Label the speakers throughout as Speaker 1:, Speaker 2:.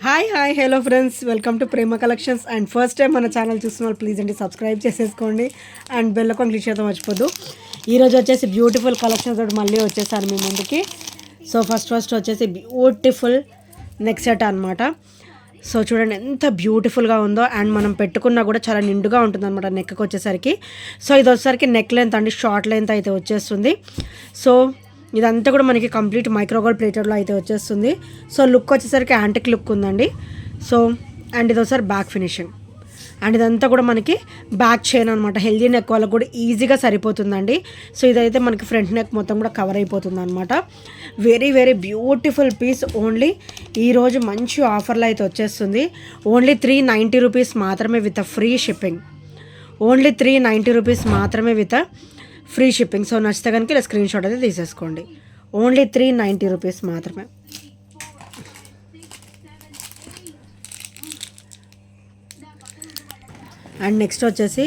Speaker 1: Hi hello friends, welcome to Prema collections. And first time మన channel చూస్తున్న వాళ్ళు please అండి సబ్స్క్రైబ్ చేసేసుకోండి అండ్ బెల్ ఐకాన్ క్లిక్ చేయడం మర్చిపోద్దు. ఈరోజు వచ్చేసి బ్యూటిఫుల్ కలెక్షన్స్ తోటి మళ్ళీ వచ్చేసాను మీ ముందుకి. సో ఫస్ట్ వచ్చేసి బ్యూటిఫుల్ నెక్ సెట్ అనమాట. సో చూడండి ఎంత బ్యూటిఫుల్గా ఉందో. అండ్ మనం పెట్టుకున్నా కూడా చాలా నిండుగా ఉంటుంది అనమాట నెక్కి వచ్చేసరికి. సో ఇది వచ్చేసరికి నెక్ లెంత్ అండి, షార్ట్ లెంత్ అయితే వచ్చేస్తుంది. సో ఇదంతా కూడా మనకి కంప్లీట్ మైక్రోగోల్డ్ ప్లేటెడ్లో అయితే వచ్చేస్తుంది. సో లుక్ వచ్చేసరికి యాంటిక్ లుక్ ఉందండి. సో అండ్ ఇది ఒకసారి బ్యాక్ ఫినిషింగ్. అండ్ ఇదంతా కూడా మనకి బ్యాక్ చైన్ అనమాట. హెల్దీ నెక్ వాళ్ళకి కూడా ఈజీగా సరిపోతుందండి. సో ఇదైతే మనకి ఫ్రంట్ నెక్ మొత్తం కూడా కవర్ అయిపోతుంది అనమాట. Very very beautiful piece. Only ఈరోజు మంచి ఆఫర్లో అయితే వచ్చేస్తుంది. ఓన్లీ 390 రూపీస్ మాత్రమే with free shipping. Only 390 rupees మాత్రమే విత్ ఫ్రీ షిప్పింగ్. సో నచ్చితే కనుక ఇలా స్క్రీన్ షాట్ అయితే తీసేసుకోండి. ఓన్లీ 390 రూపీస్ మాత్రమే. అండ్ నెక్స్ట్ వచ్చేసి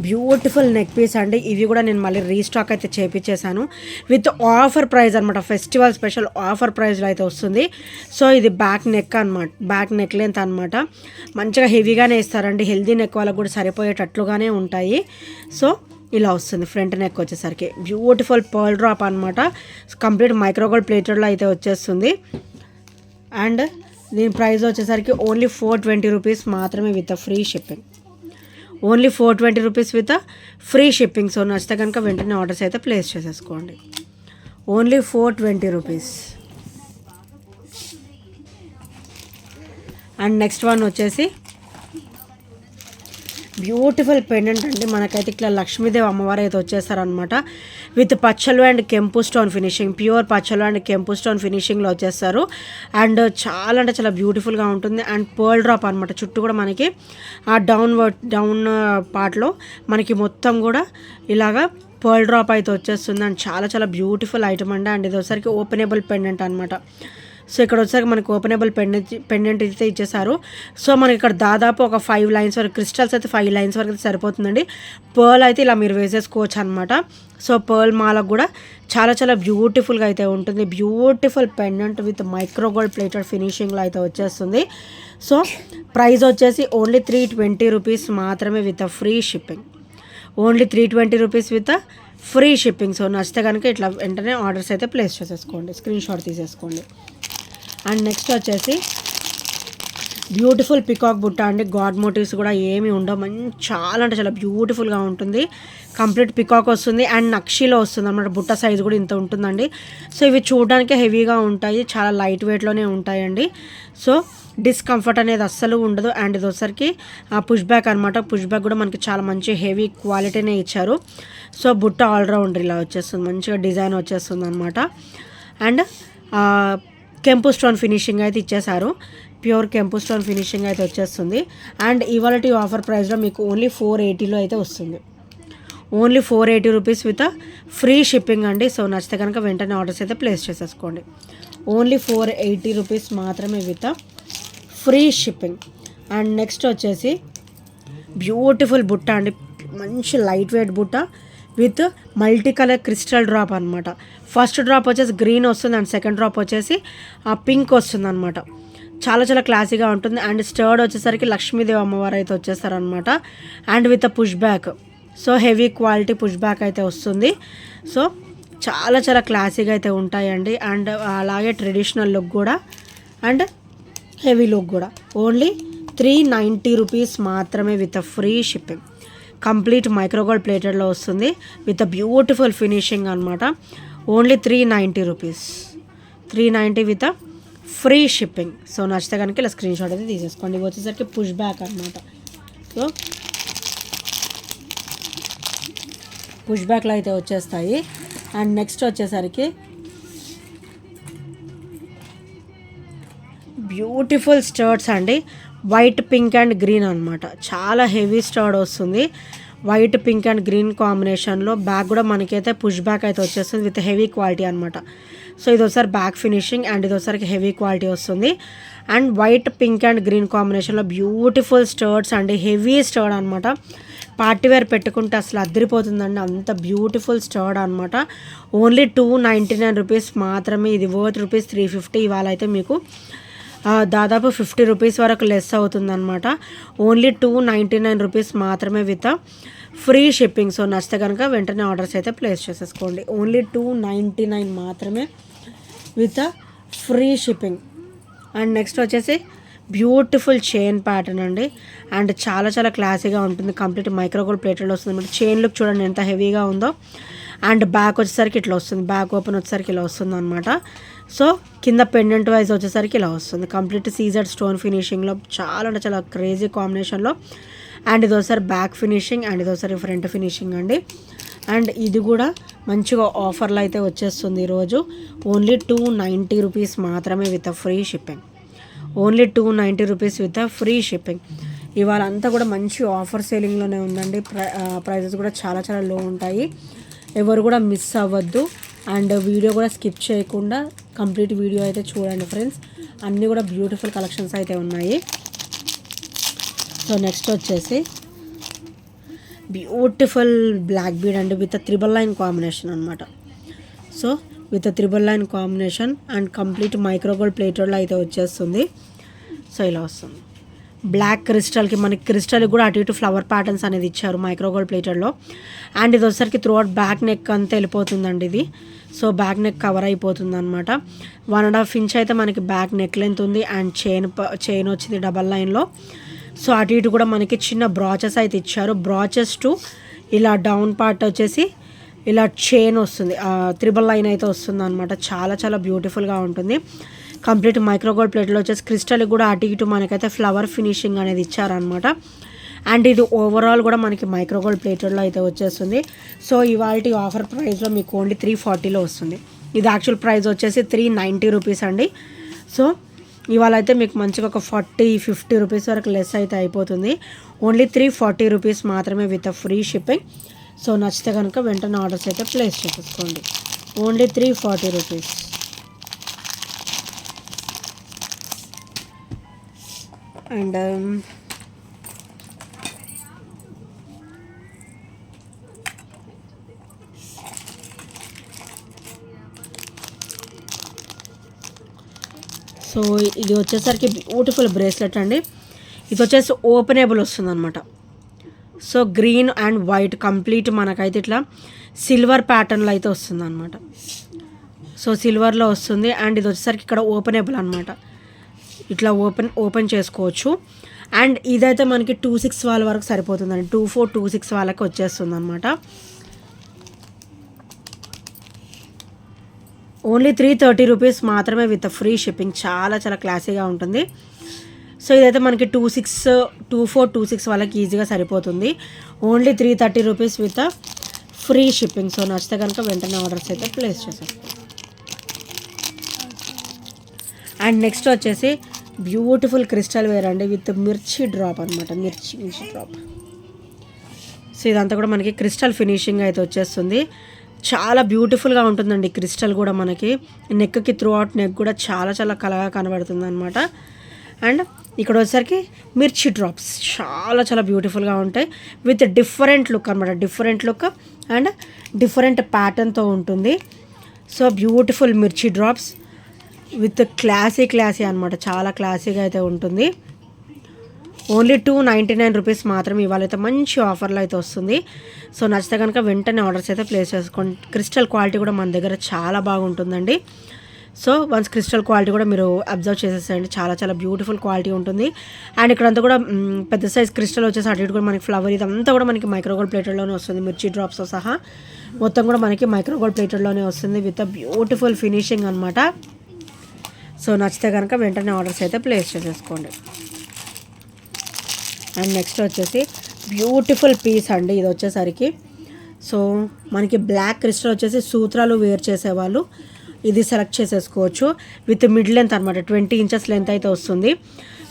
Speaker 1: బ్యూటిఫుల్ నెక్ పీస్ అండి. ఇవి కూడా నేను మళ్ళీ రీస్టాక్ అయితే చేపించేశాను విత్ ఆఫర్ ప్రైస్ అనమాట. ఫెస్టివల్ స్పెషల్ ఆఫర్ ప్రైస్లో అయితే వస్తుంది. సో ఇది బ్యాక్ నెక్ అనమాట, బ్యాక్ నెక్ లెంత్ అనమాట. మంచిగా హెవీగానే ఇస్తారండి. హెల్దీ నెక్ వాళ్ళకు కూడా సరిపోయేటట్లుగానే ఉంటాయి. సో ఇలా వస్తుంది. ఫ్రంట్ నెక్ వచ్చేసరికి బ్యూటిఫుల్ పర్ల్ డ్రాప్ అనమాట. కంప్లీట్ మైక్రోగోల్డ్ ప్లేటెడ్లో అయితే వచ్చేస్తుంది. అండ్ దీని ప్రైస్ వచ్చేసరికి ఓన్లీ 420 రూపీస్ మాత్రమే with free shipping. Only 420 rupees with free shipping. So నచ్చితే కనుక వెంటనే ఆర్డర్స్ అయితే ప్లేస్ చేసేసుకోండి. Only 420 rupees. And next one వచ్చేసి బ్యూటిఫుల్ పెండెంట్ అండి. మనకైతే ఇట్లా లక్ష్మీదేవి అమ్మవారు అయితే వచ్చేస్తారనమాట. విత్ పచ్చలు అండ్ కెంపు స్టోన్ ఫినిషింగ్, ప్యూర్ పచ్చలు అండ్ కెంపు స్టోన్ ఫినిషింగ్లో వచ్చేస్తారు. అండ్ చాలా అంటే చాలా బ్యూటిఫుల్గా ఉంటుంది. అండ్ పర్ల్ డ్రాప్ అనమాట. చుట్టూ కూడా మనకి ఆ డౌన్ పార్ట్లో మనకి మొత్తం కూడా ఇలాగా పర్ల్ డ్రాప్ అయితే వచ్చేస్తుంది. అండ్ చాలా చాలా బ్యూటిఫుల్ ఐటమ్ అండి. అండ్ ఇది వచ్చేసరికి ఓపెనబుల్ పెండెంట్ అనమాట. సో ఇక్కడ వచ్చేసరికి మనకి ఓపెనబుల్ పెండెంట్ అయితే ఇచ్చేసారు. సో మనకి ఇక్కడ దాదాపు ఒక 5 లైన్స్ వరకు, క్రిస్టల్స్ అయితే 5 లైన్స్ వరకు అయితే సరిపోతుందండి. పర్ల్ అయితే ఇలా మీరు వేసేసుకోవచ్చు అనమాట. సో పర్ల్ మాలకు కూడా చాలా చాలా బ్యూటిఫుల్గా అయితే ఉంటుంది. Beautiful pendant with micro gold plated ఫినిషింగ్లో అయితే వచ్చేస్తుంది. సో ప్రైస్ వచ్చేసి ఓన్లీ 320 రూపీస్ మాత్రమే with free shipping. Only 320 rupees with free shipping. So నచ్చితే కనుక ఇట్లా వెంటనే ఆర్డర్స్ అయితే ప్లేస్ చేసేసుకోండి, స్క్రీన్ షాట్ తీసేసుకోండి. అండ్ నెక్స్ట్ వచ్చేసి బ్యూటిఫుల్ పికాక్ బుట్ట అండి. గాడ్ మోటివ్స్ కూడా ఏమి ఉండవు. చాలా అంటే చాలా బ్యూటిఫుల్గా ఉంటుంది. కంప్లీట్ పికాక్ వస్తుంది అండ్ నక్షీలో వస్తుంది అన్నమాట. బుట్ట సైజు కూడా ఇంత ఉంటుందండి. సో ఇవి చూడడానికి హెవీగా ఉంటాయి, చాలా లైట్ వెయిట్లోనే ఉంటాయండి. సో డిస్కంఫర్ట్ అనేది అస్సలు ఉండదు. అండ్ ఇది వచ్చరికి పుష్ బ్యాక్ అనమాట. పుష్ బ్యాక్ కూడా మనకి చాలా మంచి హెవీ క్వాలిటీనే ఇచ్చారు. సో బుట్ట ఆల్రౌండర్ ఇలా వచ్చేస్తుంది, మంచిగా డిజైన్ వచ్చేస్తుంది అనమాట. అండ్ కెంపు స్టోన్ ఫినిషింగ్ అయితే ఇచ్చేసారు. ప్యూర్ కెంపు స్టోన్ ఫినిషింగ్ అయితే వచ్చేస్తుంది. అండ్ ఇవాళ ఆఫర్ ప్రైస్లో మీకు ఓన్లీ 480లో అయితే వస్తుంది. Only 480 rupees with free shipping అండి. సో నచ్చితే కనుక వెంటనే ఆర్డర్స్ అయితే ప్లేస్ చేసేసుకోండి. ఓన్లీ 480 రూపీస్ మాత్రమే with free shipping. And next వచ్చేసి బ్యూటిఫుల్ బుట్ట అండి. మంచి లైట్ వెయిట్ బుట్ట with multi colour crystal drop అనమాట. ఫస్ట్ డ్రాప్ వచ్చేసి గ్రీన్ వస్తుంది అండ్ సెకండ్ డ్రాప్ వచ్చేసి పింక్ వస్తుంది అనమాట. చాలా చాలా క్లాసీగా ఉంటుంది. అండ్ స్టర్డ్ వచ్చేసరికి లక్ష్మీదేవి అమ్మవారు అయితే వచ్చేస్తారనమాట. And with push back. So heavy quality push back అయితే వస్తుంది. సో చాలా చాలా క్లాసీగా అయితే ఉంటాయండి. అండ్ అలాగే ట్రెడిషనల్ లుక్ కూడా అండ్ హెవీ లుక్ కూడా. ఓన్లీ 390 రూపీస్ మాత్రమే with free shipping. Complete micro gold ప్లేటెడ్లో వస్తుంది విత్ బ్యూటిఫుల్ ఫినిషింగ్ అనమాట. Only 390 rupees. 390 with free shipping. So నచ్చితే కనుక ఇలా స్క్రీన్ షాట్ అయితే తీసేసుకోండి. ఇవి వచ్చేసరికి పుష్ బ్యాక్ అనమాట. సో పుష్ బ్యాక్లో అయితే వచ్చేస్తాయి. అండ్ నెక్స్ట్ వచ్చేసరికి బ్యూటిఫుల్ స్టర్ట్స్ అండి. వైట్ పింక్ అండ్ గ్రీన్ అనమాట. చాలా హెవీ స్టర్డ్ వస్తుంది. వైట్ పింక్ అండ్ గ్రీన్ కాంబినేషన్లో బ్యాక్ కూడా మనకైతే పుష్ బ్యాక్ అయితే వచ్చేస్తుంది విత్ హెవీ క్వాలిటీ అనమాట. సో ఇది ఒకసారి బ్యాక్ ఫినిషింగ్ అండ్ ఇది ఒకసారి హెవీ క్వాలిటీ వస్తుంది. And white pink and green కాంబినేషన్లో బ్యూటిఫుల్ స్టర్ట్స్ అండి. హెవీ స్టర్డ్ అనమాట. పార్టీవేర్ పెట్టుకుంటే అసలు అద్దరిపోతుందండి, అంత బ్యూటిఫుల్ స్టర్డ్ అనమాట. ఓన్లీ 299 రూపీస్ మాత్రమే. ఇది వర్త్ రూపీస్ 350 ఇవాళ అయితే మీకు దాదాపు 50 రూపీస్ వరకు లెస్ అవుతుందన్నమాట. ఓన్లీ 299 రూపీస్ మాత్రమే విత్ ఫ్రీ షిప్పింగ్. సో నచ్చితే కనుక వెంటనే ఆర్డర్స్ అయితే ప్లేస్ చేసేసుకోండి. ఓన్లీ 299 మాత్రమే with free shipping. And next వచ్చేసి బ్యూటిఫుల్ చైన్ ప్యాటర్న్ అండి. అండ్ చాలా చాలా క్లాసీగా ఉంటుంది. కంప్లీట్ మైక్రోగోల్డ్ ప్లేటెడ్ వస్తుంది అనమాట. చైన్ లుక్ చూడండి ఎంత హెవీగా ఉందో. అండ్ బ్యాక్ వచ్చేసరికి ఇట్లా వస్తుంది. బ్యాక్ ఓపెన్ వచ్చేసరికి ఇలా వస్తుంది అనమాట. సో కింద పెండెంట్ వైజ్ వచ్చేసరికి ఇలా వస్తుంది. కంప్లీట్ సీజర్ స్టోన్ ఫినిషింగ్లో చాలా అంటే చాలా క్రేజీ కాంబినేషన్లో. అండ్ ఇది ఒకసారి బ్యాక్ ఫినిషింగ్ అండ్ ఇది ఒకసారి ఫ్రంట్ ఫినిషింగ్ అండి. అండ్ ఇది కూడా మంచిగా ఆఫర్లో అయితే వచ్చేస్తుంది ఈరోజు. ఓన్లీ 290 రూపీస్ మాత్రమే with free shipping. Only 290 rupees with free shipping. ఇవాళ అంతా కూడా మంచి ఆఫర్ సేలింగ్లోనే ఉందండి. ప్రైజెస్ కూడా చాలా చాలా లో ఉంటాయి. ఎవరు కూడా మిస్ అవ్వద్దు. అండ్ వీడియో కూడా స్కిప్ చేయకుండా కంప్లీట్ వీడియో అయితే చూడండి ఫ్రెండ్స్. అన్నీ కూడా బ్యూటిఫుల్ కలెక్షన్స్ అయితే ఉన్నాయి. సో నెక్స్ట్ వచ్చేసి బ్యూటిఫుల్ బ్లాక్ బీడ్ అండి విత్ 999 కాంబినేషన్ అనమాట. So with 999 combination and complete micro gold ప్లేటెడ్లో అయితే వచ్చేస్తుంది. సో ఇలా వస్తుంది. బ్లాక్ క్రిస్టల్కి మనకి క్రిస్టల్కి కూడా అటు ఇటు ఫ్లవర్ ప్యాటర్న్స్ అనేది ఇచ్చారు మైక్రోగోల్డ్ ప్లేటెడ్లో. అండ్ ఇది వచ్చేసరికి త్రూ అవుట్ బ్యాక్ నెక్ అంతా వెళ్ళిపోతుందండి ఇది. సో బ్యాక్ నెక్ కవర్ అయిపోతుంది అనమాట. 1.5 ఇంచ్ అయితే మనకి బ్యాక్ నెక్ లెంత్ ఉంది. అండ్ చైన్ వచ్చింది డబల్ లైన్లో. సో అటు ఇటు కూడా మనకి చిన్న బ్రాచెస్ అయితే ఇచ్చారు. బ్రాచెస్ టు ఇలా డౌన్ పార్ట్ వచ్చేసి ఇలా చైన్ వస్తుంది. 999 అయితే వస్తుంది అనమాట. చాలా చాలా బ్యూటిఫుల్గా ఉంటుంది. కంప్లీట్ మైక్రోగోల్డ్ ప్లేట్లో వచ్చేసి క్రిస్టల్కి కూడా అటు ఇటు మనకైతే ఫ్లవర్ ఫినిషింగ్ అనేది ఇచ్చారనమాట. అండ్ ఇది ఓవరాల్ కూడా మనకి మైక్రోగోల్డ్ ప్లేటెడ్లో అయితే వచ్చేస్తుంది. సో ఇవాళ ఆఫర్ ప్రైస్లో మీకు ఓన్లీ 340లో వస్తుంది. ఇది యాక్చువల్ ప్రైస్ వచ్చేసి 390 రూపీస్ అండి. సో ఇవాళ అయితే మీకు మంచిగా ఒక 40-50 రూపీస్ వరకు లెస్ అయితే అయిపోతుంది. ఓన్లీ 340 రూపీస్ మాత్రమే విత్ ఫ్రీ షిప్పింగ్. సో నచ్చితే కనుక వెంటనే ఆర్డర్స్ అయితే ప్లేస్ చేసేసుకోండి. Only 340 rupees. అండ్ సో ఇది వచ్చేసరికి బ్యూటిఫుల్ బ్రేస్లెట్ అండి. ఇది వచ్చేసి ఓపెనబుల్ వస్తుంది అనమాట. So green and white complete మనకైతే ఇట్లా సిల్వర్ ప్యాటర్న్లో అయితే వస్తుంది అనమాట. సో సిల్వర్లో వస్తుంది. అండ్ ఇది వచ్చేసరికి ఇక్కడ ఓపెనబుల్ అనమాట. ఇట్లా ఓపెన్ చేసుకోవచ్చు. అండ్ ఇదైతే మనకి 26 వాళ్ళ వరకు సరిపోతుందండి. 24, 26 వాళ్ళకి వచ్చేస్తుంది అనమాట. ఓన్లీ 330 రూపీస్ మాత్రమే విత్ ఫ్రీ షిప్పింగ్. చాలా చాలా క్లాసీగా ఉంటుంది. సో ఇదైతే మనకి 24, 26 వాళ్ళకి ఈజీగా సరిపోతుంది. Only 330 rupees with free shipping. So నచ్చితే కనుక వెంటనే ఆర్డర్స్ అయితే ప్లేస్ చేసేస్తాం. అండ్ నెక్స్ట్ వచ్చేసి బ్యూటిఫుల్ క్రిస్టల్ వేర్ అండి విత్ మిర్చి డ్రాప్ అనమాట. మిర్చి డ్రాప్. సో ఇదంతా కూడా మనకి క్రిస్టల్ ఫినిషింగ్ అయితే వచ్చేస్తుంది. చాలా బ్యూటిఫుల్గా ఉంటుందండి క్రిస్టల్ కూడా. మనకి నెక్కి త్రూ అవుట్ నెక్ కూడా చాలా చాలా కలగా కనబడుతుంది అనమాట. అండ్ ఇక్కడ వచ్చేసరికి మిర్చి డ్రాప్స్ చాలా చాలా బ్యూటిఫుల్గా ఉంటాయి విత్ డిఫరెంట్ లుక్ అనమాట. డిఫరెంట్ లుక్ అండ్ డిఫరెంట్ ప్యాటర్న్తో ఉంటుంది. సో బ్యూటిఫుల్ మిర్చి డ్రాప్స్ విత్ క్లాసీ అనమాట. చాలా క్లాసీగా అయితే ఉంటుంది. ఓన్లీ 299 రూపీస్ మాత్రం ఇవాళ అయితే మంచి ఆఫర్లో అయితే వస్తుంది. సో నచ్చితే కనుక వెంటనే ఆర్డర్స్ అయితే ప్లేస్ చేసుకోండి. క్రిస్టల్ క్వాలిటీ కూడా మన దగ్గర చాలా బాగుంటుందండి. సో వన్స్ క్రిస్టల్ క్వాలిటీ కూడా మీరు అబ్జర్వ్ చేసేసేయండి. చాలా చాలా బ్యూటిఫుల్ క్వాలిటీ ఉంటుంది. అండ్ ఇక్కడంతా కూడా పెద్ద సైజ్ క్రిస్టల్ వచ్చేసి అటు ఇటు కూడా మనకి ఫ్లవర్ ఇదంతా కూడా మనకి మైక్రోగోల్డ్ ప్లేటెడ్లోనే వస్తుంది. మిర్చి డ్రాప్స్తో సహా మొత్తం కూడా మనకి మైక్రోగోల్డ్ ప్లేటెడ్లోనే వస్తుంది విత్ బ్యూటిఫుల్ ఫినిషింగ్ అనమాట. సో నచ్చితే కనుక వెంటనే ఆర్డర్స్ అయితే ప్లేస్ చేసేసుకోండి. అండ్ నెక్స్ట్ వచ్చేసి బ్యూటిఫుల్ పీస్ అండి ఇది వచ్చేసరికి. సో మనకి బ్లాక్ క్రిస్టల్ వచ్చేసి సూత్రాలు వేర్ చేసేవాళ్ళు ఇది సెలెక్ట్ చేసేసుకోవచ్చు. విత్ మిడ్ లెంత్ అనమాట. 20 ఇంచెస్ లెంత్ అయితే వస్తుంది.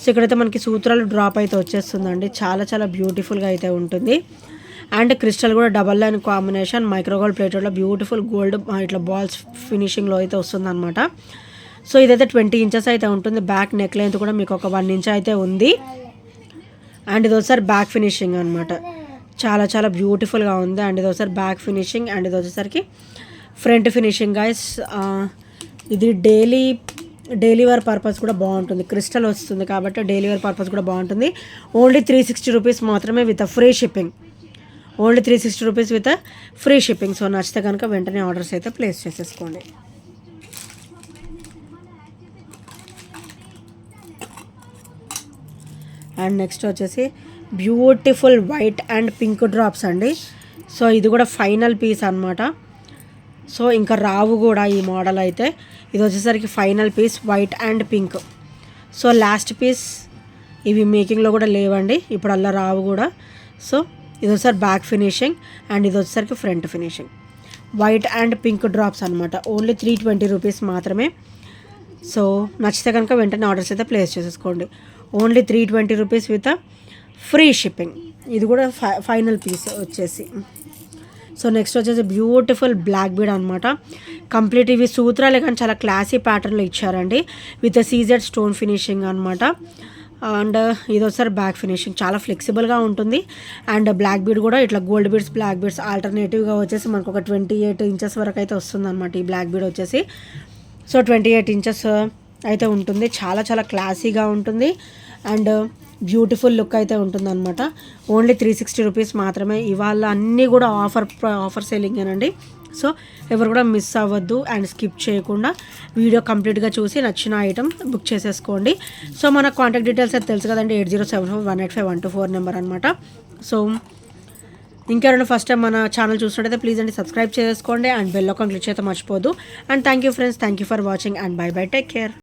Speaker 1: సో ఇక్కడైతే మనకి సూత్రాలు డ్రాప్ అయితే వచ్చేస్తుందండి. చాలా చాలా బ్యూటిఫుల్గా అయితే ఉంటుంది. అండ్ క్రిస్టల్ కూడా డబల్ లైన్ కాంబినేషన్ మైక్రోగోల్డ్ ప్లేటెడ్లో బ్యూటిఫుల్ గోల్డ్ ఇట్లా బాల్స్ ఫినిషింగ్లో అయితే వస్తుంది అనమాట. సో ఇదైతే 20 ఇంచెస్ అయితే ఉంటుంది. బ్యాక్ నెక్ లెంత్ కూడా మీకు ఒక 1 ఇంచ్ అయితే ఉంది. అండ్ ఇది ఒకసారి బ్యాక్ ఫినిషింగ్ అనమాట. చాలా చాలా బ్యూటిఫుల్గా ఉంది. అండ్ ఇది ఒకసారి బ్యాక్ ఫినిషింగ్ అండ్ ఇది వచ్చేసరికి ఫ్రంట్ ఫినిషింగ్ గైస్. ఇది డైలీ డైలీ వేర్ పర్పస్ కూడా బాగుంటుంది, క్రిస్టల్ వస్తుంది కాబట్టి డైలీ వేర్ పర్పస్ కూడా బాగుంటుంది. ఓన్లీ 360 రూపీస్ మాత్రమే with free shipping. Only 360 rupees with free shipping. So నచ్చితే కనుక వెంటనే ఆర్డర్స్ అయితే ప్లేస్ చేసేసుకోండి. అండ్ నెక్స్ట్ వచ్చేసి beautiful white and pink drops అండి. సో ఇది కూడా ఫైనల్ పీస్ అనమాట. సో ఇంకా రావు కూడా ఈ మోడల్ అయితే. ఇది వచ్చేసరికి final piece white and pink. So last piece ఇవి మేకింగ్లో కూడా లేవండి, ఇప్పుడు అలా రావు కూడా. సో ఇది వచ్చేసరికి బ్యాక్ ఫినిషింగ్ అండ్ ఇది వచ్చేసరికి front finishing. White and pink drops అనమాట. ఓన్లీ 320 రూపీస్ మాత్రమే. సో నచ్చితే కనుక వెంటనే ఆర్డర్స్ అయితే ప్లేస్ చేసేసుకోండి. Only 320 rupees with free shipping. ఇది కూడా ఫైనల్ పీస్ వచ్చేసి. సో నెక్స్ట్ వచ్చేసి బ్యూటిఫుల్ బ్లాక్ బీడ్ అనమాట. కంప్లీట్ ఇవి సూత్రాలే కానీ చాలా క్లాసీ ప్యాటర్న్లో ఇచ్చారండి విత్ సీజెడ్ స్టోన్ ఫినిషింగ్ అనమాట. అండ్ ఇది ఒకసారి బ్యాక్ ఫినిషింగ్ చాలా ఫ్లెక్సిబుల్గా ఉంటుంది. అండ్ బ్లాక్ బీడ్ కూడా ఇట్లా గోల్డ్ బీడ్స్ బ్లాక్ బీడ్స్ ఆల్టర్నేటివ్గా వచ్చేసి మనకు ఒక 28 ఇంచెస్ వరకు అయితే వస్తుంది అనమాట ఈ బ్లాక్ బీడ్ వచ్చేసి. సో 28 ఇంచెస్ అయితే ఉంటుంది. చాలా చాలా క్లాసీగా ఉంటుంది అండ్ బ్యూటిఫుల్ లుక్ అయితే ఉంటుంది అనమాట. ఓన్లీ 360 రూపీస్ మాత్రమే. ఇవాళ అన్నీ కూడా ఆఫర్ సేలింగేనండి. సో ఎవరు కూడా మిస్ అవ్వద్దు అండ్ స్కిప్ చేయకుండా వీడియో కంప్లీట్గా చూసి నచ్చిన ఐటమ్ బుక్ చేసేసుకోండి. సో మన కాంటాక్ట్ డీటెయిల్స్ అయితే తెలుసు కదండి, 8074185124 నెంబర్ అనమాట. సో ఇంకెవరైనా ఫస్ట్ టైం మన ఛానల్ చూసినట్టయితే ప్లీజ్ అండి సబ్స్క్రైబ్ చేసుకోండి అండ్ బెల్ ఐకాన్ క్లిక్ చేస్తే మర్చిపోదు. And thank you friends, thank you for watching and bye bye, take care.